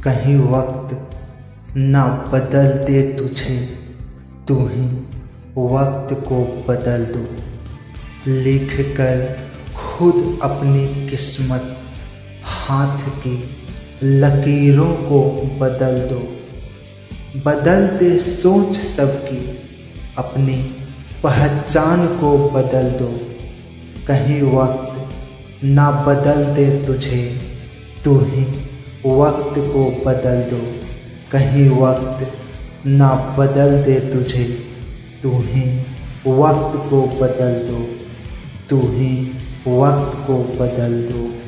कहीं वक्त ना बदल दे तुझे, तू ही वक्त को बदल दो। लिख कर खुद अपनी किस्मत, हाथ की लकीरों को बदल दो। बदल दे सोच सबकी, अपनी पहचान को बदल दो। कहीं वक्त ना बदल दे तुझे, तू ही वक्त को बदल दो। कहीं वक्त ना बदल दे तुझे, तू ही वक्त को बदल दो। तू ही वक्त को बदल दो।